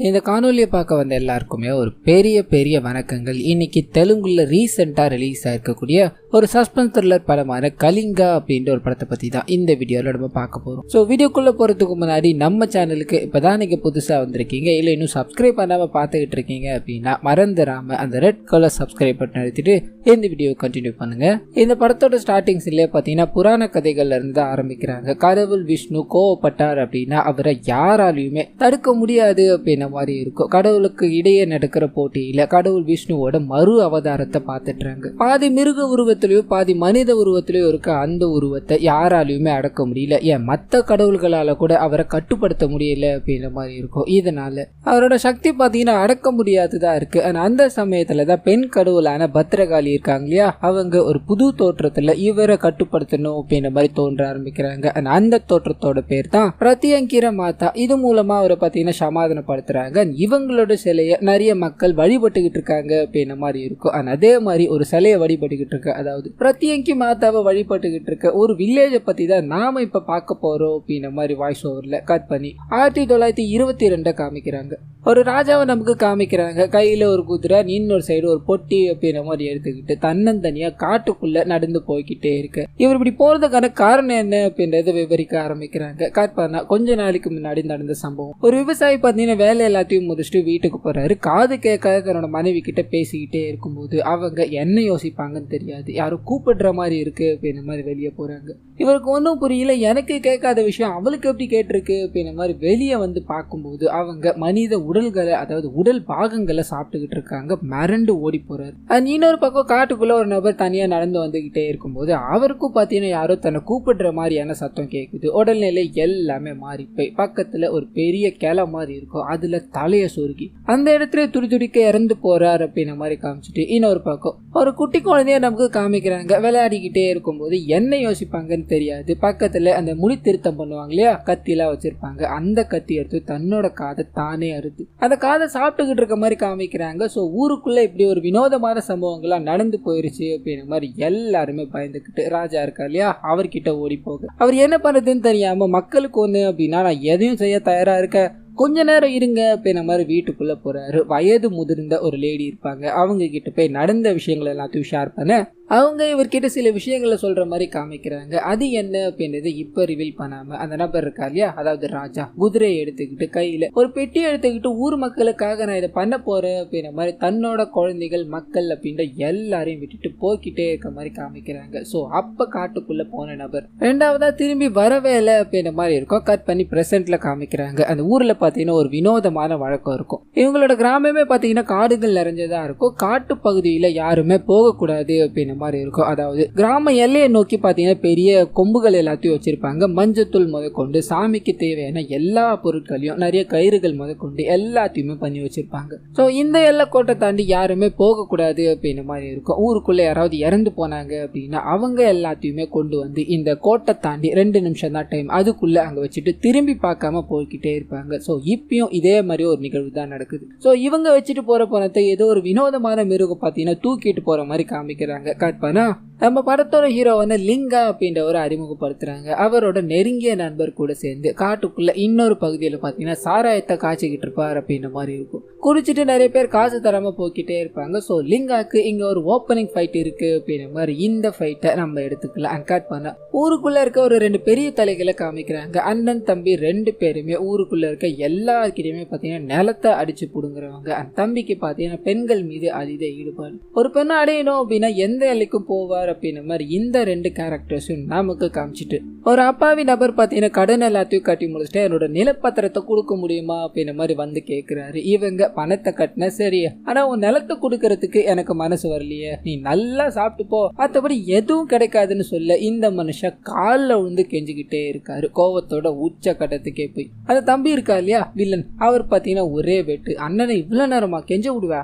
இந்த காணொலியை பார்க்க வந்த எல்லாருக்குமே ஒரு பெரிய வணக்கங்கள். இன்னைக்கு தெலுங்குல ரீசெண்டா ரிலீஸ் ஆயிருக்கக்கூடிய ஒரு சஸ்பென்ஸ் த்ரில்லர் படமான கலிங்கா அப்படின்ற ஒரு படத்தை பத்தி தான் இந்த வீடியோல நம்ம பார்க்க போறோம். ஸோ வீடியோக்குள்ள போறதுக்கு முன்னாடி நம்ம சேனலுக்கு இப்பதான் நீங்க புதுசா வந்திருக்கீங்க, இல்லை இன்னும் சப்ஸ்கிரைப் பண்ணாம பார்த்துக்கிட்டு இருக்கீங்க அப்படின்னா மறந்துடாம அந்த ரெட் கலர் சப்ஸ்கிரைப் பட்டன் அழுத்திட்டு இந்த வீடியோ கண்டினியூ பண்ணுங்க. இந்த படத்தோட ஸ்டார்டிங்ஸ்லயே பாத்தீங்கன்னா புராண கதைகள்ல இருந்து ஆரம்பிக்கிறாங்க. கடவுள் விஷ்ணு கோவப்பட்டார் அப்படின்னா அவரை யாராலையுமே தடுக்க முடியாது அப்படின்ன மாதிரி இருக்கும். கடவுளுக்கு இடையே நடக்கிற போட்டியில கடவுள் விஷ்ணுவோட மறு அவதாரத்தை பார்த்துட்டாங்க. பாதி மிருக உருவத்திலயோ பாதி மனித உருவத்திலயோ இருக்க அந்த உருவத்தை யாராலையுமே அடக்க முடியல. ஏன் மற்ற கடவுள்களால கூட அவரை கட்டுப்படுத்த முடியல அப்படின்ற மாதிரி இருக்கும். இதனால அவரோட சக்தி பாத்தீங்கன்னா அடக்க முடியாதுதான் இருக்கு. அந்த சமயத்துலதான் பெண் கடவுளான பத்ரகாளி இருக்காங்க இல்லையா, அவங்க ஒரு புது தோற்றத்துல இவரை கட்டுப்படுத்தணும் அப்படின்ற மாதிரி தோன்ற ஆரம்பிக்கிறாங்க. அந்த தோற்றத்தோட பேர் தான் பிரத்யங்கிர மாதா. இது மூலமா அவரை பாத்தீங்கன்னா சமாதானப்படுத்துறாங்க. இவங்களோட சிலையை நிறைய மக்கள் வழிபட்டுக்கிட்டு இருக்காங்க அப்படின்ற மாதிரி இருக்கும். அதே மாதிரி ஒரு சிலையை வழிபட்டுக்கிட்டு இருக்க, அதாவது பிரத்யங்கி மாதாவை வழிபட்டுக்கிட்டு இருக்க ஒரு வில்லேஜை பத்தி தான் நாம இப்ப பார்க்க போறோம் அப்படின்ற மாதிரி வாய்ஸ் ஓவர்ல கட் பண்ணி 1922 காமிக்கிறாங்க. ஒரு ராஜாவை நமக்கு காமிக்கிறாங்க. கையில ஒரு குதிரை, இன்னொரு சைடு ஒரு பொட்டி அப்படின்ற மாதிரி எடுத்துக்கிட்டு தன்னந்தனியா காட்டுக்குள்ள நடந்து போய்கிட்டே இருக்கு. இவர் இப்படி போறதுக்கான காரணம் என்ன அப்படின்றத விவரிக்க ஆரம்பிக்கிறாங்க. கட் பண்ணா கொஞ்ச நாளைக்கு முன்னாடி நடந்த சம்பவம். ஒரு விவசாயி பார்த்தீங்கன்னா வேலை எல்லாத்தையும் முடிச்சுட்டு வீட்டுக்கு போறாரு. காது கேட்காத தன்னோட மனைவி கிட்ட பேசிக்கிட்டே இருக்கும்போது அவங்க என்ன யோசிப்பாங்கன்னு தெரியாது, யாரும் கூப்பிடுற மாதிரி இருக்கு அப்படின்ற மாதிரி வெளியே போறாங்க. இவருக்கு ஒன்றும் புரியல, எனக்கு கேட்காத விஷயம் அவளுக்கு எப்படி கேட்டிருக்கு அப்படின்ற மாதிரி வெளியே வந்து பார்க்கும்போது அவங்க மனித உடல்களை, அதாவது உடல் பாகங்களை சாப்பிட்டுக்கிட்டு இருக்காங்க. மறண்டு ஓடி போறாரு. இன்னொரு பக்கம் காட்டுக்குள்ள ஒரு நபர் தனியா நடந்து வந்துகிட்டே இருக்கும்போது அவருக்கும் பார்த்தீங்கன்னா யாரோ தன்னை கூப்பிடுற மாதிரியான சத்தம் கேட்குது. உடல்நிலை எல்லாமே மாறி போய் பக்கத்துல ஒரு பெரிய கிளை மாதிரி இருக்கும், அதுல தலைய சொருகி அந்த இடத்துல துடிக்க இறந்து போறாரு அப்படின்ற மாதிரி காமிச்சிட்டு இன்னொரு பக்கம் ஒரு குட்டி குழந்தைய நமக்கு காமிக்கிறாங்க. விளையாடிக்கிட்டே இருக்கும்போது என்ன யோசிப்பாங்கன்னு தெரியாது. பக்கத்துல அந்த முடி திருத்தம் பண்ணுவாங்க இல்லையா, கத்திலாம் வச்சிருப்பாங்க. அந்த கத்தி எடுத்து தன்னோட காதை தானே அறுத்து அந்த காதை சாப்பிட்டுக்கிட்டு இருக்க மாதிரி காமிக்கிறாங்க. ஸோ ஊருக்குள்ள இப்படி ஒரு வினோதமான சம்பவங்கள்லாம் நடந்து போயிருச்சு அப்படின்ற மாதிரி எல்லாருமே பயந்துக்கிட்டு ராஜா இருக்கா இல்லையா, அவர்கிட்ட ஓடி போக அவர் என்ன பண்ணுறதுன்னு தெரியாம மக்களுக்கு ஒன்று அப்படின்னா நான் எதையும் செய்ய தயாரா இருக்க, கொஞ்ச நேரம் இருங்க அப்படின்ற மாதிரி வீட்டுக்குள்ள போறாரு. வயது முதிர்ந்த ஒரு லேடி இருப்பாங்க. அவங்க கிட்ட போய் நடந்த விஷயங்கள் எல்லாத்தையும் ஷேர் பண்ண அவங்க இவர்கிட்ட சில விஷயங்களை சொல்ற மாதிரி காமிக்கிறாங்க. அது என்ன அப்படின்றது இப்ப ரிவீல் பண்ணாம அந்த நபர் இருக்கா இல்லையா, அதாவது ராஜா, குதிரையை எடுத்துக்கிட்டு கையில ஒரு பெட்டி எடுத்துக்கிட்டு ஊர் மக்களுக்காக நான் இதை பண்ண போறேன் அப்படின்ற மாதிரி தன்னோட குழந்தைகள் மக்கள் அப்படின்ற எல்லாரையும் விட்டுட்டு போய்கிட்டே இருக்க மாதிரி காமிக்கிறாங்க. சோ அப்ப காட்டுக்குள்ள போன நபர் ரெண்டாவதா திரும்பி வரவே இல்லை அப்படின்ற மாதிரி இருக்கும். கட் பண்ணி பிரசன்ட்ல காமிக்கிறாங்க. அந்த ஊர்ல பாத்தீங்கன்னா ஒரு வினோதமான வழக்கம் இருக்கும். இவங்களோட கிராமமே பாத்தீங்கன்னா காடுகள் நிறைஞ்சதா இருக்கும். காட்டு பகுதியில யாருமே போகக்கூடாது அப்படின்னு மாதிரி இருக்கும். அதாவது கிராம எல்லையை நோக்கி பாத்தீங்கன்னா பெரிய கொம்புகள் எல்லாத்தையும் வச்சிருப்பாங்க. மஞ்சத்தூள் முதற்கொண்டு சாமிக்கு தேவையான எல்லா பொருட்களையும், நிறைய கயிறுகள் முதற்கொண்டு எல்லாத்தையுமே பண்ணி வச்சிருப்பாங்க. சோ இந்த எல்லை கோட்டை தாண்டி யாருமே போக கூடாது அப்படின்ற மாதிரி இருக்கும். ஊருக்குள்ள யாராவது இறந்து போனாங்க அப்படின்னா அவங்க எல்லாத்தையுமே கொண்டு வந்து இந்த கோட்டை தாண்டி 2 நிமிஷம் தான் டைம், அதுக்குள்ள அங்க வச்சுட்டு திரும்பி பார்க்காம போய்கிட்டே இருப்பாங்க. சோ இப்பயும் இதே மாதிரி ஒரு நிகழ்வு தான் நடக்குது. சோ இவங்க வச்சுட்டு போற பணத்தை ஏதோ ஒரு வினோதமான மிருகம் பாத்தீங்கன்னா தூக்கிட்டு போற மாதிரி காமிக்கிறாங்க. நம்ம படத்தோட ஹீரோ வந்து லிங்கா அப்படின்றவரை அறிமுகப்படுத்துறாங்க. அவரோட நெருங்கிய நண்பர் கூட சேர்ந்து காட்டுக்குள்ள இன்னொரு பகுதியில பாத்தீங்கன்னா சாராயத்தை காய்ச்சிக்கிட்டு இருப்பார் அப்படின்ற மாதிரி இருக்கும். குடிச்சிட்டு நிறைய பேர் காசு தராம போய்கிட்டே இருப்பாங்க. ஸோ லிங்காக்கு இங்க ஒரு ஓப்பனிங் ஃபைட் இருக்கு அப்படின்ற மாதிரி இந்த ஃபைட்டை நம்ம எடுத்துக்கலாம். அன்காட் பண்ண ஊருக்குள்ள இருக்க ஒரு 2 பெரிய தலைகளை காமிக்கிறாங்க. அண்ணன் தம்பி 2 பேருமே ஊருக்குள்ள இருக்க எல்லாருக்கிட்டையுமே பாத்தீங்கன்னா நிலத்தை அடிச்சு புடுங்குறவங்க. அந்த தம்பிக்கு பாத்தீங்கன்னா பெண்கள் மீது அதீத ஈடுபாடு. ஒரு பெண்ணை அடையணும் அப்படின்னா எந்த எல்லைக்கும் போவார் அப்படின்ற மாதிரி இந்த 2 கேரக்டர்ஸும் நமக்கு காமிச்சிட்டு ஒரு அப்பாவி நபர் பாத்தீங்கன்னா கடன் எல்லாத்தையும் கட்டி முடிச்சுட்டு என்னோட நிலப்பத்திரத்தை கொடுக்க முடியுமா அப்படின்ற மாதிரி வந்து கேட்கிறாரு. இவங்க பணத்தை கட்டின சரி, ஆனா உன் நிலத்தை கொடுக்கறதுக்கு எனக்கு மனசு வரலையே, நீ நல்லா சாப்பிட்டு போ, மற்றபடி எதுவும் கிடைக்காதுன்னு சொல்ல இந்த மனுஷன் காலில் விழுந்து கெஞ்சிக்கிட்டே இருக்காரு. கோவத்தோட உச்ச கட்டத்துக்கே போய் அந்த தம்பி இருக்கா இல்லையா வில்லன், அவர் பாத்தீங்கன்னா ஒரே வெட்டு, அண்ணனை இவ்வளவு நேரமா கெஞ்ச விடுவா,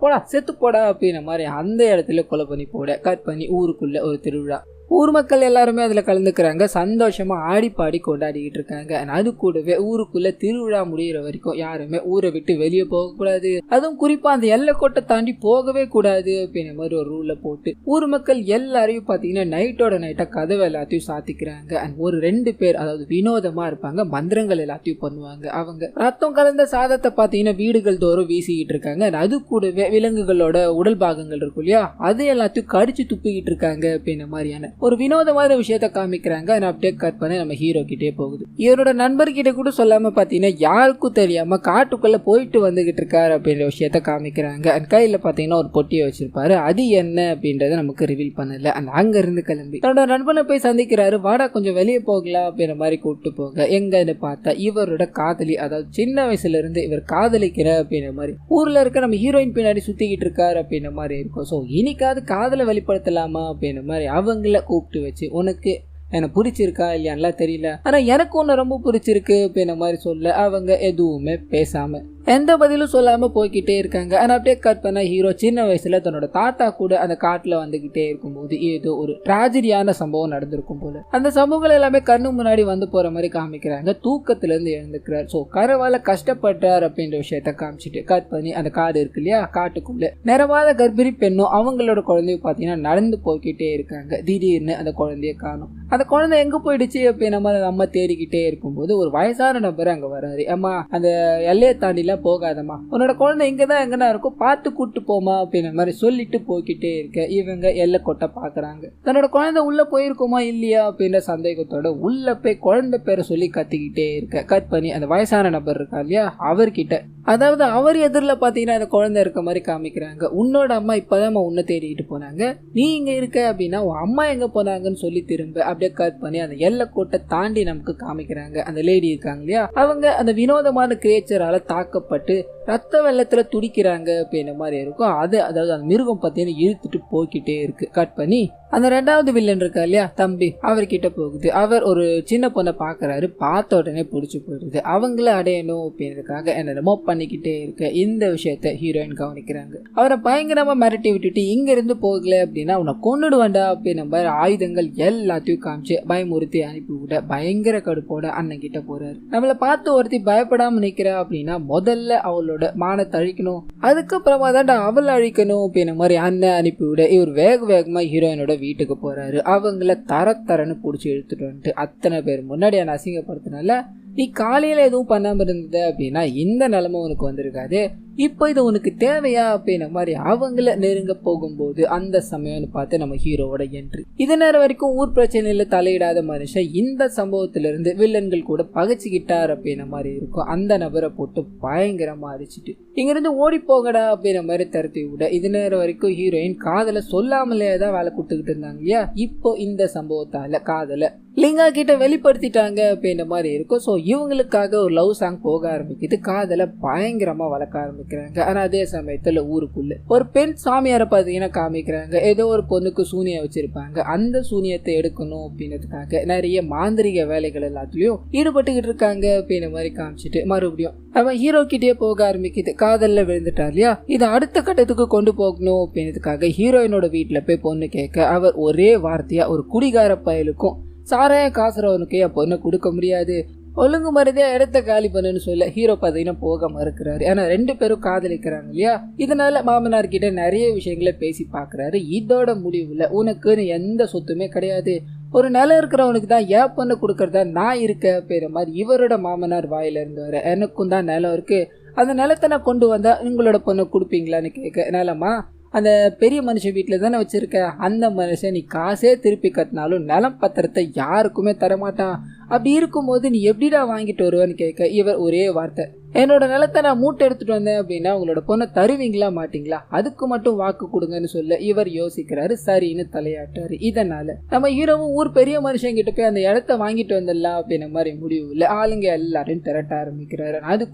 போடா செத்து போடா அப்படின்ற மாதிரி அந்த இடத்துல கொலை பண்ணி போட கட் பண்ணி ஊருக்குள்ள ஒரு திருவிழா. ஊர் மக்கள் எல்லாருமே அதுல கலந்துக்கிறாங்க. சந்தோஷமா ஆடி பாடி கொண்டாடிக்கிட்டு இருக்காங்க. அது கூடவே ஊருக்குள்ள திருவிழா முடிகிற வரைக்கும் யாருமே ஊரை விட்டு வெளியே போக கூடாது, அதுவும் குறிப்பா அந்த எல்லைக்கோட்டை தாண்டி போகவே கூடாது அப்படின்ற மாதிரி ஒரு ரூல போட்டு ஊர் மக்கள் எல்லாரையும் பாத்தீங்கன்னா நைட்டோட நைட்டா கதவை எல்லாத்தையும் சாத்திக்கிறாங்க. ஒரு 2 பேர் அதாவது வினோதமா இருப்பாங்க, மந்திரங்கள் எல்லாத்தையும் பண்ணுவாங்க. அவங்க ரத்தம் கலந்த சாதத்தை பாத்தீங்கன்னா வீடுகள் தோறும் வீசிக்கிட்டு இருக்காங்க. அது கூடவே விலங்குகளோட உடல் பாகங்கள் இருக்கும் இல்லையா, அது எல்லாத்தையும் கடிச்சு துப்பிக்கிட்டு இருக்காங்க அப்படின்ற மாதிரியான ஒரு வினோதமான விஷயத்த காமிக்கிறாங்க. அப்படியே கட் பண்ணி நம்ம ஹீரோ கிட்டே போகுது. இவரோட நண்பர்கிட்ட கூட சொல்லாம பாத்தீங்கன்னா யாருக்கும் தெரியாம காட்டுக்குள்ள போயிட்டு வந்துகிட்டு இருக்காரு அப்படின்ற விஷயத்த காமிக்கிறாங்க. கையில பாத்தீங்கன்னா ஒரு பொட்டியை வச்சிருப்பாரு. அது என்ன அப்படின்றத நமக்கு ரிவீல் பண்ணல. அங்க இருந்து கிளம்பி தன்னோட நண்பனை போய் சந்திக்கிறாரு. வாடா கொஞ்சம் வெளியே போகலாம் அப்படின்ற மாதிரி கூப்பிட்டு போக எங்கன்னு பார்த்தா இவரோட காதலி, அதாவது சின்ன வயசுல இருந்து இவர் காதலிக்கிற அப்படின்ற மாதிரி ஊர்ல இருக்க நம்ம ஹீரோயின் பின்னாடி சுத்திக்கிட்டு இருக்காரு அப்படின்ற மாதிரி இருக்கும். ஸோ இன்னைக்காவது காதலை வெளிப்படுத்தலாமா அப்படின்ற மாதிரி அவங்கள கூப்பிட்டு வச்சு, உனக்கு எனக்கு பிடிச்சிருக்கா இல்லையான்லாம் தெரியல, ஆனா எனக்கு ஒன்று ரொம்ப பிடிச்சிருக்கு அப்படின்ற மாதிரி சொல்ல அவங்க எதுவுமே பேசாம எந்த பதிலும் சொல்லாம போய்கிட்டே இருக்காங்க. ஆனா அப்படியே கட் பண்ண ஹீரோ சின்ன வயசுல தன்னோட தாத்தா கூட அந்த காட்டுல வந்துகிட்டே இருக்கும்போது ஏதோ ஒரு டிராஜடியான சம்பவம் நடந்திருக்கும் போல அந்த சம்பவங்கள் எல்லாமே கண்ணு முன்னாடி வந்து போற மாதிரி காமிக்கிறாங்க. தூக்கத்துல இருந்து எழுந்துக்கிறார். ஸோ கரவால கஷ்டப்பட்டார் அப்படின்ற விஷயத்த காமிச்சிட்டு கட் பண்ணி அந்த காடு இருக்கு இல்லையா, காட்டுக்குள்ள நிறவாத கர்ப்பிணி பெண்ணும் அவங்களோட குழந்தையும் பாத்தீங்கன்னா நடந்து போய்கிட்டே இருக்காங்க. திடீர்னு அந்த குழந்தைய காணும். அந்த குழந்தை எங்க போயிடுச்சு அப்படின்னு நம்ம தேடிக்கிட்டே இருக்கும்போது ஒரு வயசான நபர் அங்க வராரு. அம்மா அந்த எல்லையை தாண்டில போகாதம்மா, உன்னோட குழந்தை இங்கதான் எங்கன்னா இருக்கும், பார்த்து கூட்டு போமா அப்படின்ற மாதிரி சொல்லிட்டு போய்கிட்டே இருக்க இவங்க எல்லைக்கோட்டை பாக்குறாங்க. தன்னோட குழந்தை உள்ள போயிருக்குமா இல்லையா அப்படின்ற சந்தேகத்தோட உள்ள போய் குழந்தை பேரை சொல்லி கத்திக்கிட்டே இருக்க கட் பண்ணி அந்த வயசான நபர் இருக்கா இல்லையா அவர்கிட்ட, அதாவது அவர் எதிரில் பாத்தீங்கன்னா அந்த குழந்தை இருக்க மாதிரி காமிக்கிறாங்க. உன்னோட அம்மா இப்பதான் உன்னை தேடிக்கிட்டு போனாங்க, நீ இங்க இருக்க அப்படின்னா உன் அம்மா எங்க போனாங்கன்னு சொல்லி திரும்ப அப்படியே கட் பண்ணி அந்த எல்லைக்கோட்டை தாண்டி நமக்கு காமிக்கிறாங்க. அந்த லேடி இருக்காங்க இல்லையா, அவங்க அந்த வினோதமான கிரியேச்சரால தாக்கப்பட்டு ரத்த வெள்ளத்துல துடிக்கிறாங்க அப்படின்ற மாதிரி இருக்கும். அது அதாவது அந்த மிருகம் பார்த்தீங்கன்னா இழுத்துட்டு போய்கிட்டே இருக்கு. கட் பண்ணி அந்த 2வது வில்லன் இருக்கா இல்லையா தம்பி, அவர்கிட்ட போகுது. அவர் ஒரு சின்ன பொண்ணை பாக்குறாரு. பார்த்த உடனே பிடிச்சி போயிடுது. அவங்கள அடையணும் அப்படின்றதுக்காக என்னென்னமோ பண்ணிக்கிட்டே இருக்க இந்த விஷயத்த ஹீரோயின் கவனிக்கிறாங்க. அவரை பயங்கரமா மிரட்டி விட்டுட்டு இங்க இருந்து போகல அப்படின்னா உன்னை கொன்னுடுவேண்டா அப்படின்ற மாதிரி ஆயுதங்கள் எல்லாத்தையும் காமிச்சு பயமுறுத்தி அனுப்பி விட பயங்கர கடுப்போட அண்ணன் கிட்ட போறாரு. நம்மளை பார்த்து ஒருத்தி பயப்படாம நிக்கிறா அப்படின்னா முதல்ல அவளோட மானத்தை அழிக்கணும், அதுக்கப்புறமா தான் அவளை அழிக்கணும் அப்படின்ற மாதிரி அண்ணன் அனுப்பிவிட இவர் வேகமா ஹீரோயினோட வீட்டுக்கு போறாரு. அவங்கள தரன்னு பிடிச்சி இழுத்துட்டு வந்துட்டு அத்தனை பேர் முன்னாடி என்ன அசிங்கப்படுத்தினால நீ காலையில எதுவும் பண்ணாம இருந்தது அப்படின்னா இந்த நிலைமை உனக்கு வந்திருக்காது, இப்போ இது உனக்கு தேவையா அப்படின்ற மாதிரி அவங்கள நெருங்க போகும்போது அந்த சமயம்னு பார்த்து நம்ம ஹீரோவோட என்ட்ரி. இது நேரம் வரைக்கும் ஊர் பிரச்சனையில தலையிடாத மனுஷன் இந்த சம்பவத்திலிருந்து வில்லன்கள் கூட பகைச்சுக்கிட்டார் அப்படின்ற மாதிரி இருக்கும். அந்த நபரை போட்டு பயங்கரமா அடிச்சுட்டு இங்கிருந்து ஓடி போகடா அப்படின்ற மாதிரி தரத்தி விட இது நேரம் வரைக்கும் ஹீரோயின் காதலை சொல்லாமலே தான் வேலை கொடுத்துக்கிட்டு இருந்தாங்க இல்லையா, இப்போ இந்த சம்பவத்தால காதலை லிங்கா கிட்ட வெளிப்படுத்திட்டாங்க அப்படின்ற மாதிரி இருக்கும். ஸோ இவங்களுக்காக ஒரு லவ் சாங் போக ஆரம்பிக்குது. காதலை பயங்கரமா வளர்க்க ஆரம்பிக்கிறாங்க. ஆனா அதே சமயத்துல ஊருக்குள்ள ஒரு பெண் சாமியாரை பார்த்தீங்கன்னா காமிக்கிறாங்க. ஏதோ ஒரு பொண்ணுக்கு சூனியம் வச்சிருப்பாங்க. அந்த சூனியத்தை எடுக்கணும் அப்படின்றதுக்காக நிறைய மாந்திரிக வேலைகள் எல்லாத்துலயும் ஈடுபட்டுக்கிட்டு இருக்காங்க அப்படின்ற மாதிரி காமிச்சிட்டு மறுபடியும் அவன் ஹீரோ கிட்டே போக ஆரம்பிக்குது. காதல்ல விழுந்துட்டா இல்லையா, இதை அடுத்த கட்டத்துக்கு கொண்டு போகணும் அப்படின்றதுக்காக ஹீரோயினோட வீட்டுல போய் பொண்ணு கேட்க அவர் ஒரே வார்த்தையா ஒரு குடிகார பயலுக்கும் சாராய காசுறவனுக்கு என் பொண்ணை கொடுக்க முடியாது, ஒழுங்கு மருதியா இடத்த காலி பண்ணுன்னு சொல்ல ஹீரோ பார்த்தீங்கன்னா போக மறுக்கிறாரு. ஏன்னா 2 பேரும் காதலிக்கிறாங்க இல்லையா, இதனால மாமனார் கிட்ட நிறைய விஷயங்களை பேசி பாக்குறாரு. இதோட முடிவுல உனக்குன்னு எந்த சொத்துமே கிடையாது, ஒரு நிலம் இருக்கிறவனுக்கு தான் ஏன் பொண்ணு கொடுக்கறதா நான் இருக்க அப்படின்ற மாதிரி இவரோட மாமனார் வாயில இருந்து வர, எனக்கும் தான் நிலம் இருக்கு, அந்த நிலத்தை நான் கொண்டு வந்தா உங்களோட பொண்ணை கொடுப்பீங்களான்னு கேட்க, நிலமா அந்த பெரிய மனுஷன் வீட்டில் தானே வச்சிருக்க, அந்த மனுஷன் நீ காசே திருப்பி கட்டினாலும் நிலம் பத்திரத்தை யாருக்குமே தரமாட்டான், அப்படி இருக்கும்போது நீ எப்படிடா வாங்கிட்டு வருவேன்னு கேட்க இவர் ஒரே வார்த்தை, என்னோட நிலத்தை நான் மூட்டை எடுத்துட்டு வந்தேன் அப்படின்னா உங்களோட பொண்ணை தருவீங்களா மாட்டீங்களா, அதுக்கு மட்டும் வாக்கு கொடுங்கன்னு சொல்ல இவர் யோசிக்கிறாரு. சரின்னு தலையாட்டாரு. இதனால நம்ம ஹீரோவும் ஊர் பெரிய மனுஷன் கிட்ட போய் அந்த இடத்த வாங்கிட்டு வந்துடலாம் அப்படின்ற மாதிரி முடிவு இல்லை. ஆளுங்க எல்லாரையும் திரட்ட ஆரம்பிக்கிறாரு. அது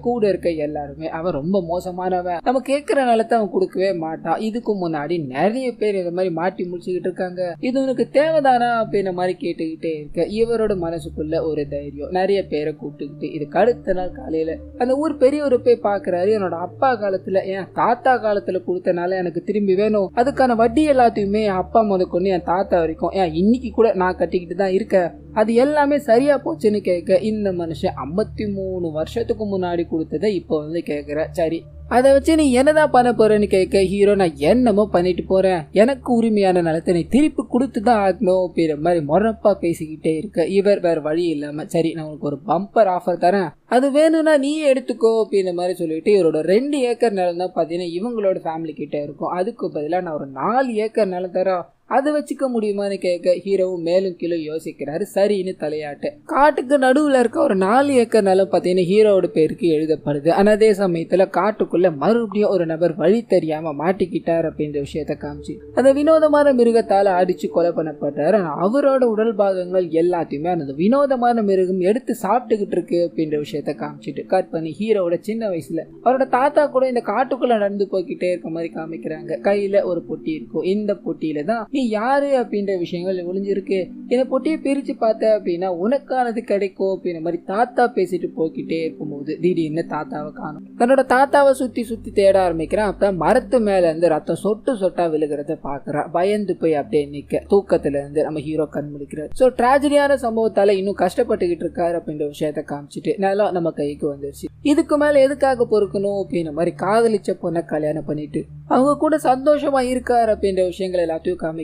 கூட இருக்க எல்லாருமே அவன் ரொம்ப மோசமானவன், நம்ம கேட்கிற நிலத்தை அவன் கொடுக்கவே மாட்டான், இதுக்கு முன்னாடி நிறைய பேர் இந்த மாதிரி மாட்டி முடிச்சுக்கிட்டு இருக்காங்க, இது உனக்கு தேவைதானா அப்படின்ற மாதிரி கேட்டுக்கிட்டே இருக்க இவரோட மனசுக்குள்ள மனசுக்குள்ள ஒரு தைரியம். நிறைய பேரை கூப்பிட்டுக்கிட்டு இதுக்கு அடுத்த நாள் காலையில அந்த ஊர் பெரியவரை போய் பாக்குறாரு. என்னோட அப்பா காலத்துல என் தாத்தா காலத்துல கொடுத்தனால எனக்கு திரும்பி வேணும், அதுக்கான வட்டி எல்லாத்தையுமே என் அப்பா முதற்கொண்டு என் தாத்தா வரைக்கும் இன்னைக்கு கூட நான் கட்டிக்கிட்டு தான் இருக்கேன், அது எல்லாமே சரியா போச்சுன்னு கேட்க இந்த மனுஷன் 53 வருஷத்துக்கு முன்னாடி கொடுத்ததை இப்போ வந்து கேட்கிற. சரி, அதை வச்சு நீ என்னதான் பண்ண போறேன்னு கேட்க ஹீரோ, நான் என்னமோ பண்ணிட்டு போறேன், எனக்கு உரிமையான நிலத்தை நீ திருப்பி கொடுத்து தான் ஆகணும் அப்படின்ற மாதிரி மொரப்பா பேசிக்கிட்டே இருக்க இவர் வேற வழி இல்லாம, சரி நான் உனக்கு ஒரு பம்பர் ஆஃபர் தரேன், அது வேணும்னா நீ எடுத்துக்கோ அப்படின்ற மாதிரி சொல்லிட்டு இவரோட 2 ஏக்கர் நிலம் தான் பாத்தீங்கன்னா இவங்களோட ஃபேமிலி கிட்ட இருக்கும், அதுக்கு பதிலாக நான் ஒரு 4 ஏக்கர் நிலம் தரேன், அதை வச்சுக்க முடியுமான்னு கேட்க ஹீரோவும் மேலும் கீழே யோசிக்கிறாரு. சரின்னு தலையாட்டு. காட்டுக்கு நடுவுல இருக்க ஒரு 4 ஏக்கர் நிலம் பார்த்தீங்கன்னா ஹீரோவோட பேருக்கு எழுதப்படுது. ஆனால் அதே சமயத்துல காட்டுக்குள்ள மறுபடியும் ஒரு நபர் வழி தெரியாம மாட்டிக்கிட்டார் அப்படின்ற விஷயத்த காமிச்சு அந்த வினோதமான மிருகத்தால அடிச்சு கொலை பண்ணப்பட்டாரு. அவரோட உடல் பாகங்கள் எல்லாத்தையுமே அந்த வினோதமான மிருகம் எடுத்து சாப்பிட்டுக்கிட்டு இருக்கு அப்படின்ற விஷயத்த காமிச்சிட்டு கட் பண்ணி ஹீரோவோட சின்ன வயசுல அவரோட தாத்தா கூட இந்த காட்டுக்குள்ள நடந்து போய்கிட்டே இருக்க மாதிரி காமிக்கிறாங்க. கையில ஒரு பொட்டி இருக்கும். இந்த பொட்டியில தான் நீ யாரு அப்படின்ற விஷயங்கள் ஒளிஞ்சிருக்கு, இந்த பொட்டியை பிரிச்சு பார்த்த அப்படின்னா உனக்கானது கிடைக்கும் அப்படின்ற மாதிரி தாத்தா பேசிட்டு போய்கிட்டே இருக்கும்போது திடீர்னு தாத்தாவை காணும். தன்னோட தாத்தாவை சுத்தி சுத்தி தேட ஆரம்பிக்கிறான். அப்ப மரத்து மேல இருந்து ரத்தம் சொட்டு சொட்டா விழுகிறத பாக்குறான். பயந்து போய் அப்படியே நிக்க தூக்கத்துல இருந்து நம்ம ஹீரோ கண் முழிக்கிறார். சோ டிராஜடியான சம்பவத்தால இன்னும் கஷ்டப்பட்டுக்கிட்டு இருக்காரு அப்படின்ற விஷயத்த காமிச்சிட்டு நிலம் நம்ம கைக்கு வந்துருச்சு, இதுக்கு மேல எதுக்காக பொறுக்கணும் அப்படின்ற மாதிரி காதலிச்ச பொண்ணை கல்யாணம் பண்ணிட்டு அவங்க கூட சந்தோஷமா இருக்காரு அப்படின்ற விஷயங்கள் எல்லாத்தையும் காமிக்கிறாங்க.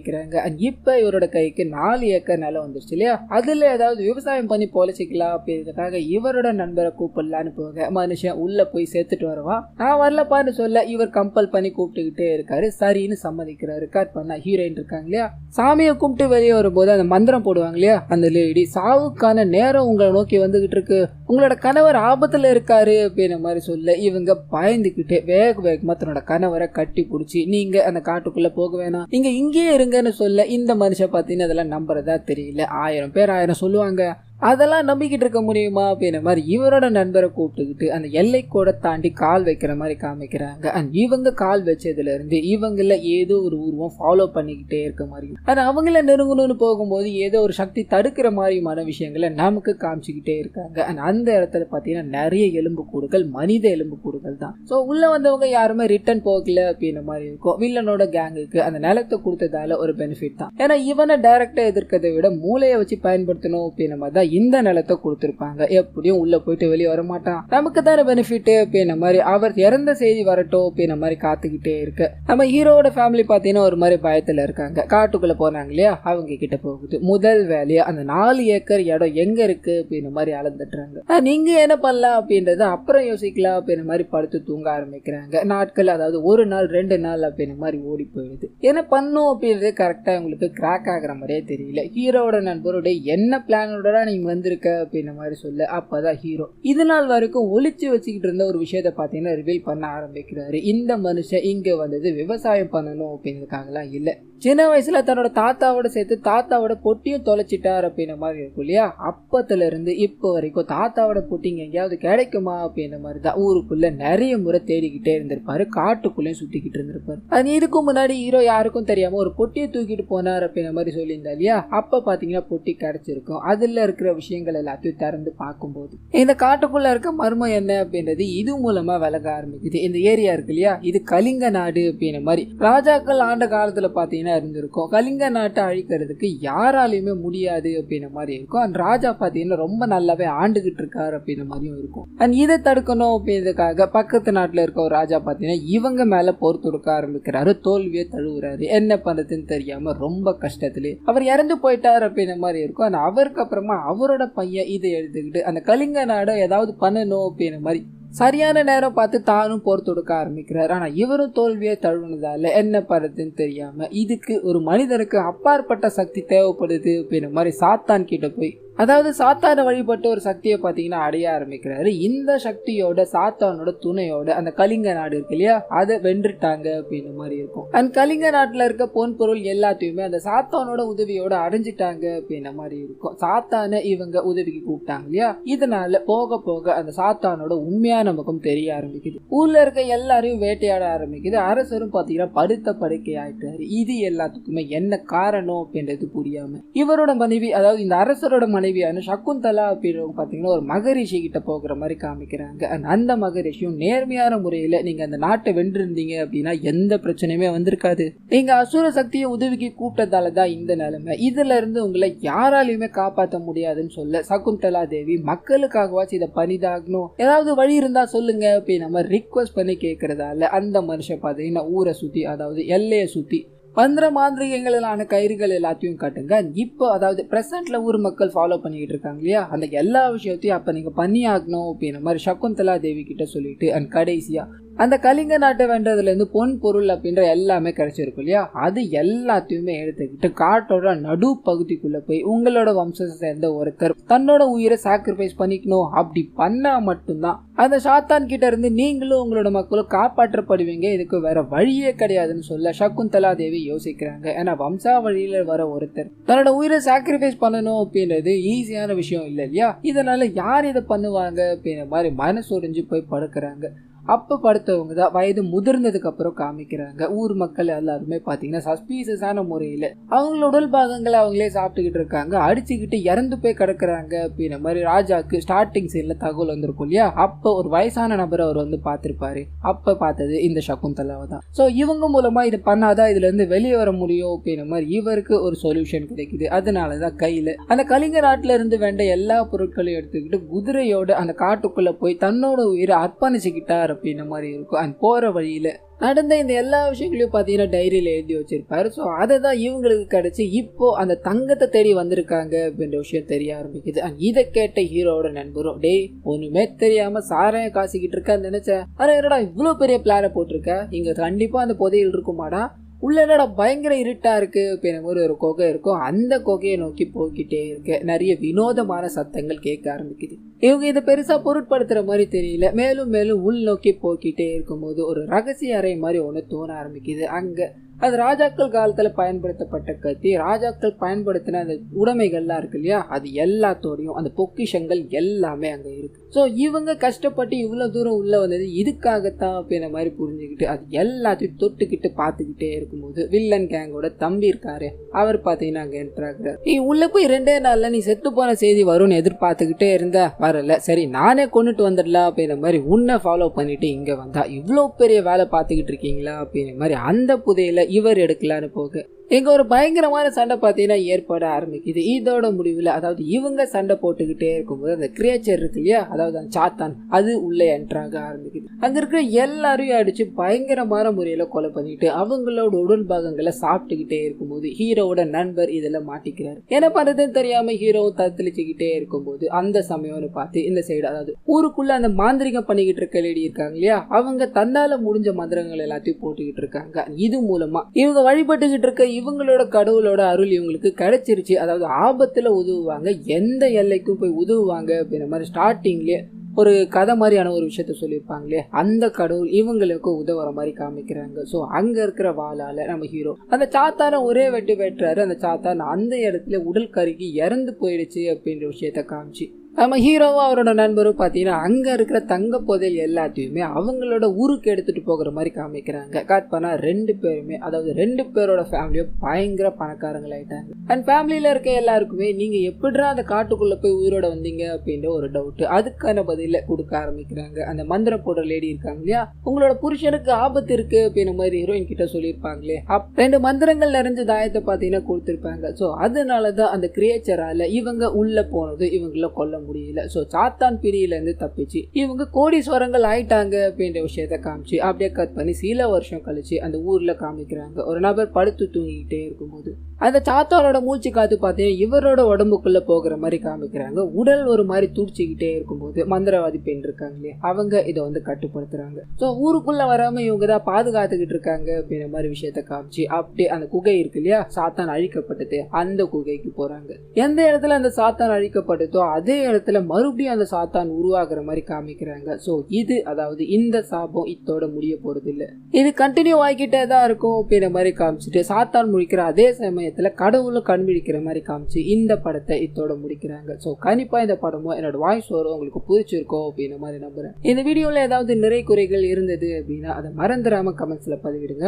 இப்ப இவரோட கைக்கு 4 ஏக்கர் நிலம் வந்துருச்சு இல்லையா, அதுல ஏதாவது விவசாயம் பண்ணி பொழைச்சிக்கலாம் அப்படின்றதுக்காக இவரோட நண்பரை கூப்பிடலான்னு போக மனுஷன் உள்ள போய் சேர்த்துட்டு வரவா, நான் வரலப்பான்னு சொல்ல இவர் கம்பல் பண்ணி கூப்பிட்டுக்கிட்டே இருக்காரு. சரின்னு சம்மதிக்கிறாரு. கட் பண்ணா ஹீரோயின் இருக்காங்க இல்லையா, சாமியை கும்பிட்டு வெளியே வரும்போது அந்த மந்திரம் போடுவாங்க இல்லையா, அந்த லேடி சாவுக்கான நேரம் உங்களை நோக்கி வந்துகிட்டு இருக்கு, உங்களோட கணவர் ஆபத்துல இருக்காரு அப்படின்ற மாதிரி சொல்ல இவங்க பயந்துகிட்டே வேகமா தன்னோட கணவரை கட்டி பிடிச்சி நீங்க அந்த காட்டுக்குள்ள போக வேணாம், நீங்க இங்கேயே இருங்கன்னு சொல்ல இந்த மனுஷன் பார்த்தீங்கன்னா அதெல்லாம் நம்புறதா தெரியல. 1000 பேர் 1000 சொல்லுவாங்க, அதெல்லாம் நம்பிக்கிட்டு இருக்க முடியுமா அப்படின்ற மாதிரி இவரோட நண்பரை கூப்பிட்டுக்கிட்டு அந்த எல்லை கூட தாண்டி கால் வைக்கிற மாதிரி காமிக்கிறாங்க. அண்ட் இவங்க கால் வச்சதுல இருந்து இவங்கள ஏதோ ஒரு உருவம் ஃபாலோ பண்ணிக்கிட்டே இருக்க மாதிரி, ஆனா அவங்கள நெருங்கணும்னு போகும்போது ஏதோ ஒரு சக்தி தடுக்கிற மாதிரியான விஷயங்களை நமக்கு காமிச்சுக்கிட்டே இருக்காங்க. அண்ட் அந்த இடத்துல பாத்தீங்கன்னா நிறைய எலும்பு கூடுகள், மனித எலும்பு கூடுகள் தான். ஸோ உள்ள வந்தவங்க யாருமே ரிட்டர்ன் போகல அப்படின்ற மாதிரி இருக்கும். வில்லனோட கேங்குக்கு அந்த நிலத்தை கொடுத்ததால ஒரு பெனிஃபிட் தான், ஏன்னா இவனை டைரக்டா எதிர்க்கிறதை விட மூளையை வச்சு பயன்படுத்தணும் அப்படின்ற மாதிரி தான் இந்த நிலத்தை கொடுத்திருப்பாங்க. எப்படியும் உள்ள போயிட்டு வெளியே வர மாட்டான், நமக்கு தானே பெனிஃபிட் அப்படின்ற மாதிரி அவர் இறந்த செய்தி வரட்டும் அப்படின்ற மாதிரி காத்துக்கிட்டே இருக்கு. நம்ம ஹீரோட ஃபேமிலி பாத்தீங்கன்னா ஒரு மாதிரி பயத்துல இருக்காங்க. காட்டுக்குள்ள போனாங்க இல்லையா, அவங்க கிட்ட போகுது. முதல் வேலையா அந்த 4 ஏக்கர் இடம் எங்க இருக்கு அப்படின்ற மாதிரி அளந்துட்டுறாங்க. நீங்க என்ன பண்ணலாம் அப்படின்றத அப்புறம் யோசிக்கலாம் அப்படின்ற மாதிரி படுத்து தூங்க ஆரம்பிக்கிறாங்க. நாட்கள் அதாவது 1 நாள் 2 நாள் அப்படின்ற மாதிரி ஓடி போயிடுது. என்ன பண்ணும் அப்படின்றது கரெக்டா உங்களுக்கு கிராக் ஆகுற மாதிரியே தெரியல. ஹீரோட நண்பருடைய என்ன பிளானோட நீங்க வந்திருக்க அப்படின்ற மாதிரி சொல்ல அப்பதான் ஹீரோ இது நாள் வரைக்கும் ஒளிச்சு வச்சுக்கிட்டு இருந்த ஒரு விஷயத்த பாத்தீங்கன்னா ரிவீல் பண்ண ஆரம்பிக்கிறாரு. இந்த மனுஷன் இங்க வந்தது விவசாயம் பண்ணணும் அப்படின்றதுக்காகலாம் இல்ல, சின்ன வயசுல தன்னோட தாத்தாவோட சேர்த்து தாத்தாவோட பொட்டியும் தொலைச்சிட்டார் அப்படின்ற மாதிரி இருக்கும் இல்லையா, அப்பத்துல இருந்து இப்போ வரைக்கும் தாத்தாவோட பொட்டிங்க எங்கேயாவது கிடைக்குமா அப்படின்ற மாதிரி தான் ஊருக்குள்ள நிறைய முறை தேடிக்கிட்டே இருந்திருப்பாரு, காட்டுக்குள்ளேயும் சுத்திக்கிட்டு இருந்திருப்பாரு. அது இதுக்கு முன்னாடி ஹீரோ யாருக்கும் தெரியாம ஒரு பொட்டியை தூக்கிட்டு போனார் அப்படின்ற மாதிரி சொல்லியிருந்தா இல்லையா, அப்ப பாத்தீங்கன்னா பொட்டி கிடைச்சிருக்கும். அதுல இருக்கிற விஷயங்கள் எல்லாத்தையும் திறந்து பார்க்கும்போது இந்த காட்டுக்குள்ள இருக்க மர்மம் என்ன அப்படின்றது இது மூலமா விலக ஆரம்பிக்குது. இந்த ஏரியா இருக்கு இல்லையா, இது கலிங்க நாடு அப்படின்ற மாதிரி ராஜாக்கள் ஆண்ட காலத்துல பாத்தீங்கன்னா இருந்திருக்கும். கலிங்க நாட்டை அழிக்கிறதுக்கு யாராலையுமே முடியாது அப்படின்ற மாதிரி இருக்கும். அண்ட் ராஜா பாத்தீங்கன்னா ரொம்ப நல்லாவே ஆண்டுகிட்டு இருக்காரு அப்படின்ற மாதிரியும் இருக்கும். அண்ட் இதை தடுக்கணும் அப்படின்றதுக்காக பக்கத்து நாட்டுல இருக்க ஒரு ராஜா பாத்தீங்கன்னா இவங்க மேல போர் தொடுக்க ஆரம்பிக்கிறாரு. தோல்வியை தழுவுறாரு. என்ன பண்றதுன்னு தெரியாம ரொம்ப கஷ்டத்துல அவர் இறந்து போயிட்டார் அப்படின்ற மாதிரி இருக்கும். அண்ட் அவருக்கு அப்புறமா அவரோட பையன் இதை எழுதுக்கிட்டு அந்த கலிங்க நாடை ஏதாவது பண்ணணும் அப்படின்ற மாதிரி சரியான நேரம் பார்த்து தானும் போர் தொடுக்க ஆரம்பிக்கிறார். ஆனா இவரும் தோல்வியை தழுவுனதால என்ன பண்றதுன்னு தெரியாம இதுக்கு ஒரு மனிதனுக்கு அப்பாற்பட்ட சக்தி தேவைப்படுது அப்படின்ற மாதிரி சாத்தான் கிட்ட போய், அதாவது சாத்தான வழிபட்ட ஒரு சக்தியை பார்த்தீங்கன்னா அடைய ஆரம்பிக்கிறாரு. இந்த சக்தியோட சாத்தானோட துணையோட அந்த கலிங்க நாடு இருக்கு இல்லையா, அதை வென்றுட்டாங்க அப்படின்ற மாதிரி இருக்கும். அண்ட் கலிங்க நாட்டுல இருக்க பொன் பொருள் எல்லாத்தையுமே அந்த சாத்தானோட உதவியோட அடைஞ்சிட்டாங்க அப்படின்ற மாதிரி இருக்கும். சாத்தான இவங்க உதவிக்கு கூப்பிட்டாங்க இல்லையா, இதனால போக போக அந்த சாத்தானோட உண்மையான முகம் தெரிய ஆரம்பிக்குது. ஊர்ல இருக்க எல்லாரையும் வேட்டையாட ஆரம்பிக்குது. அரசரும் பாத்தீங்கன்னா படுத்த படுக்கை ஆயிட்டாரு. இது எல்லாத்துக்குமே என்ன காரணம் அப்படின்றது புரியாம இவரோட மனைவி, அதாவது இந்த அரசரோட மனைவி மனைவியான சகுந்தலா அப்படின்றவங்க பாத்தீங்கன்னா ஒரு மகரிஷி கிட்ட போகிற மாதிரி காமிக்கிறாங்க. அந்த மகரிஷியும் நேர்மையான முறையில நீங்க அந்த நாட்டை வென்றிருந்தீங்க அப்படின்னா எந்த பிரச்சனையுமே வந்திருக்காது, நீங்க அசுர சக்தியை உதவிக்கு கூப்பிட்டதாலதான் இந்த நிலைமை, இதுல இருந்து உங்களை யாராலையுமே காப்பாற்ற முடியாதுன்னு சொல்ல சகுந்தலா தேவி மக்களுக்காகவாச்சும் இதை பண்ணிதாகணும், ஏதாவது வழி இருந்தா சொல்லுங்க அப்படின்னு நம்ம ரிக்வெஸ்ட் பண்ணி கேட்கறதால அந்த மனுஷன் பாத்தீங்கன்னா ஊரை சுத்தி அதாவது எல்லையை சுத்தி பந்திர மாந்திரிகங்களான கயிறுகள் எல்லாத்தையும் காட்டுங்க. இப்போ அதாவது பிரசன்ட்ல ஊர் மக்கள் ஃபாலோ பண்ணிக்கிட்டு இருக்காங்க இல்லையா, அந்த எல்லா விஷயத்தையும் அப்ப நீங்க பண்ணி ஆகணும் அப்படின்ற மாதிரி சகுந்தலா தேவி கிட்ட சொல்லிட்டு அண்ட் கடைசியா அந்த கலிங்க நாட்டை வென்றதுல இருந்து பொன் பொருள் அப்படின்ற எல்லாமே கிடைச்சிருக்கும் இல்லையா, அது எல்லாத்தையுமே எடுத்துக்கிட்டு காட்டோட நடு பகுதிக்குள்ள போய் உங்களோட வம்சத்தை சேர்ந்த ஒருத்தர் தன்னோட உயிரை சாக்ரிஃபைஸ் பண்ணிக்கணும், அப்படி பண்ணா மட்டும்தான் அந்த சாத்தான் கிட்ட இருந்து நீங்களும் உங்களோட மக்களும் காப்பாற்றப்படுவீங்க, இதுக்கு வேற வழியே கிடையாதுன்னு சொல்ல சகுந்தலா தேவி யோசிக்கிறாங்க. ஏன்னா வம்சாவழியில வர ஒருத்தர் தன்னோட உயிரை சாக்ரிஃபைஸ் பண்ணணும் அப்படின்றது ஈஸியான விஷயம் இல்லை இல்லையா, இதனால யார் இதை பண்ணுவாங்க அப்படின்ற மாதிரி மனசு ஒடிஞ்சு போய் படுக்கிறாங்க. அப்ப படுத்தவங்க தான் வயது முதிர்ந்ததுக்கு அப்புறம் காமிக்கிறாங்க. ஊர் மக்கள் எல்லாருமே பாத்தீங்கன்னா சஸ்பீசியஸான முறையில அவங்களோட உடல் பாகங்களை அவங்களே சாப்பிட்டுக்கிட்டு இருக்காங்க, அடிச்சுக்கிட்டு இறந்து போய் கிடக்குறாங்க அப்படின்ற மாதிரி ராஜாக்கு ஸ்டார்டிங் சீன்ல தகவல் வந்திருக்கும் இல்லையா. அப்ப ஒரு வயசான நபர் அவர் வந்து பார்த்திருப்பாரு, அப்ப பார்த்தது இந்த சகுந்தலாவை தான். சோ இவங்க மூலமா இது பண்ணாதான் இதுல இருந்து வெளியே வர முடியும் அப்படின்ற மாதிரி இவருக்கு ஒரு சொல்யூஷன் கிடைக்குது. அதனாலதான் கையில அந்த கலிங்க நாட்டுல இருந்து வேண்ட எல்லா பொருட்களையும் எடுத்துக்கிட்டு குதிரையோட அந்த காட்டுக்குள்ள போய் தன்னோட உயிரை அர்ப்பணிச்சுக்கிட்டார் அப்படின்ற மாதிரி இருக்கும். அண்ட் போற வழியில நடந்த இந்த எல்லா விஷயங்களையும் பார்த்தீங்கன்னா டைரியில் எழுதி வச்சிருப்பாரு. ஸோ அதை தான் இவங்களுக்கு கிடைச்சி இப்போ அந்த தங்கத்தை தேடி வந்திருக்காங்க அப்படின்ற விஷயம் தெரிய ஆரம்பிக்குது. அண்ட் இதை கேட்ட ஹீரோட நண்பரும் டேய் ஒண்ணுமே தெரியாம சாராயம் காசிக்கிட்டு இருக்கான்னு நினைச்சேன், ஆனா என்னடா இவ்வளோ பெரிய பிளானை போட்டிருக்க, இங்க கண்டிப்பா அந்த புதையல் இருக்குமாடா, உள்ள என்னடா பயங்கர இருட்டா இருக்கு அப்படின்ற ஒரு குகை இருக்கும், அந்த குகையை நோக்கி போய்கிட்டே இருக்கு, நிறைய வினோதமான சத்தங்கள் கேட்க ஆரம்பிக்குது. இவங்க இதை பெருசா பொருட்படுத்துற மாதிரி தெரியல, மேலும் மேலும் உள் நோக்கி போய்கிட்டே இருக்கும்போது ஒரு ரகசிய அறை மாதிரி ஒண்ணு தோண ஆரம்பிக்குது. அங்க அது ராஜாக்கள் காலத்துல பயன்படுத்தப்பட்ட கத்தி, ராஜாக்கள் பயன்படுத்தின அந்த உடைமைகள்லாம் இருக்கு இல்லையா, அது எல்லாத்தோடையும் அந்த பொக்கிஷங்கள் எல்லாமே அங்க இருக்கு. ஸோ இவங்க கஷ்டப்பட்டு இவ்வளவு தூரம் உள்ள வந்தது இதுக்காகத்தான் அப்படின்ற மாதிரி புரிஞ்சுக்கிட்டு அது எல்லாத்தையும் தொட்டுக்கிட்டு பார்த்துக்கிட்டே இருக்கும்போது வில்லன் கேங்கோட தம்பி இருக்காரு, அவர் பார்த்தீங்கன்னா அங்க என்டர் ஆகுறாரு. நீ உள்ள போய் 2 நாள்ல நீ செத்து போன செய்தி வரும்னு எதிர்பார்த்துக்கிட்டே இருந்த, வரல, சரி நானே கொண்டுட்டு வந்துடலாம் அப்படின்ற மாதிரி உன்னை ஃபாலோ பண்ணிட்டு இங்க வந்தா, இவ்வளோ பெரிய வேலை பார்த்துக்கிட்டு இருக்கீங்களா அப்படின்ற மாதிரி அந்த புதையில இவர் எடுக்கலான்னு போக எங்க ஒரு பயங்கரமான சண்டை பார்த்தீங்கன்னா ஏற்பட ஆரம்பிக்குது. இதோட முடிவில் அதாவது இவங்க சண்டை போட்டுக்கிட்டே இருக்கும்போது அந்த கிரியேச்சர் இருக்கு இல்லையா, அதாவது அந்த சாத்தான், அது உள்ள என்ட்ராக ஆரம்பிக்குது. அங்க இருக்கிற எல்லாரையும் அடிச்சு பயங்கரமான முறையில கொலை பண்ணிட்டு அவங்களோட உடல் பாகங்களை சாப்பிட்டுக்கிட்டே இருக்கும்போது ஹீரோவோட நண்பர் இதுல மாட்டிக்கிறாரு. என்ன பண்றதுன்னு தெரியாம ஹீரோவும் தத்தளிச்சுக்கிட்டே இருக்கும்போது அந்த சமயம்னு பார்த்து இந்த சைடு அதாவது ஊருக்குள்ள அந்த மாந்திரிகம் பண்ணிக்கிட்டு இருக்க லேடி இருக்காங்க இல்லையா, அவங்க தன்னால முடிஞ்ச மந்திரங்கள் எல்லாத்தையும் போட்டுக்கிட்டு இருக்காங்க. இது மூலமா இவங்க வழிபட்டுக்கிட்டு இருக்க இவங்களோட கடவுளோட அருள் இவங்களுக்கு கிடைச்சிருச்சு, அதாவது ஆபத்துல உதவுவாங்க, எந்த எல்லைக்கும் போய் உதவுவாங்க அப்படின்ற மாதிரி ஸ்டார்டிங்லயே ஒரு கதை மாதிரியான ஒரு விஷயத்த சொல்லியிருப்பாங்களே, அந்த கடவுள் இவங்களுக்கு உதவுற மாதிரி காமிக்கிறாங்க. ஸோ அங்க இருக்கிற வாளால நம்ம ஹீரோ அந்த சாத்தான ஒரே வெட்டுறாரு, அந்த சாத்தான் அந்த இடத்துல உடல் கருகி இறந்து போயிடுச்சு அப்படின்ற விஷயத்த காமிச்சு நம்ம ஹீரோவும் அவரோட நண்பரும் பார்த்தீங்கன்னா அங்க இருக்கிற தங்க புதையல் எல்லாத்தையுமே அவங்களோட ஊருக்கு எடுத்துட்டு போகிற மாதிரி காமிக்கிறாங்க. கட் பண்ணா 2 பேருமே அதாவது 2 பேரோட ஃபேமிலியும் பயங்கர பணக்காரங்கள் ஆயிட்டாங்க. அண்ட் ஃபேமிலியில இருக்க எல்லாருக்குமே நீங்க எப்படிடா அந்த காட்டுக்குள்ள போய் உயிரோட வந்தீங்க அப்படின்ற ஒரு டவுட், அதுக்கான பதில கொடுக்க ஆரம்பிக்கிறாங்க. அந்த மந்திரம் போடுற லேடி இருக்காங்க இல்லையா, உங்களோட புருஷனுக்கு ஆபத்து இருக்கு அப்படின்ற மாதிரி ஹீரோயின் கிட்ட சொல்லியிருப்பாங்களே, 2 மந்திரங்கள் நிறைஞ்ச தாயத்தை பார்த்தீங்கன்னா கொடுத்துருப்பாங்க. ஸோ அதனாலதான் அந்த கிரியேச்சரால இவங்க உள்ள போனது இவங்கள கொல்ல முடியல. சோ சாத்தான் பிரியில இருந்து தப்பிச்சு இவங்க கோடீஸ்வரங்கள் ஆயிட்டாங்க அப்படின்ற விஷயத்த காமிச்சு அப்படியே கட் பண்ணி சில வருஷம் கழிச்சு அந்த ஊர்ல காமிக்கிறாங்க. ஒரு நபர் படுத்து தூங்கிக்கிட்டே இருக்கும்போது அந்த சாத்தானோட மூச்சு காத்து பார்த்தீங்கன்னா இவரோட உடம்புக்குள்ள போகிற மாதிரி காமிக்கிறாங்க. உடல் ஒரு மாதிரி துடிச்சுக்கிட்டே இருக்கும்போது மந்திரவாதி பெண் இருக்காங்களே அவங்க இதை வந்து கட்டுப்படுத்துறாங்க. ஸோ ஊருக்குள்ள வராம இவங்க தான் பாதுகாத்துக்கிட்டு இருக்காங்க அப்படின்ற மாதிரி விஷயத்த காமிச்சு அப்படியே அந்த குகை இருக்கு இல்லையா, சாத்தான் அழிக்கப்பட்டது, அந்த குகைக்கு போறாங்க. எந்த இடத்துல அந்த சாத்தான் அழிக்கப்பட்டதோ அதே இடத்துல மறுபடியும் அந்த சாத்தான் உருவாகிற மாதிரி காமிக்கிறாங்க. ஸோ இது அதாவது இந்த சாபம் இதோட முடிய போறது இல்லை, இது கண்டினியூ ஆகிக்கிட்டே தான் இருக்கும் அப்படின்ற மாதிரி காமிச்சிட்டு சாத்தான் முடிக்கிற அதே சமயத்துல கடவுளும் கண்பிடிக்கிற மாதிரி காமிச்சு இந்த படத்தை இதோட முடிக்கிறாங்க. ஸோ கண்டிப்பா இந்த படமும் என்னோட வாய்ஸ் வரும் உங்களுக்கு பிடிச்சிருக்கோம் அப்படின்ற மாதிரி நம்புறேன். இந்த வீடியோல ஏதாவது நிறை குறைகள் இருந்தது அப்படின்னா அதை மறந்துடாம கமெண்ட்ஸ்ல பதிவிடுங்க.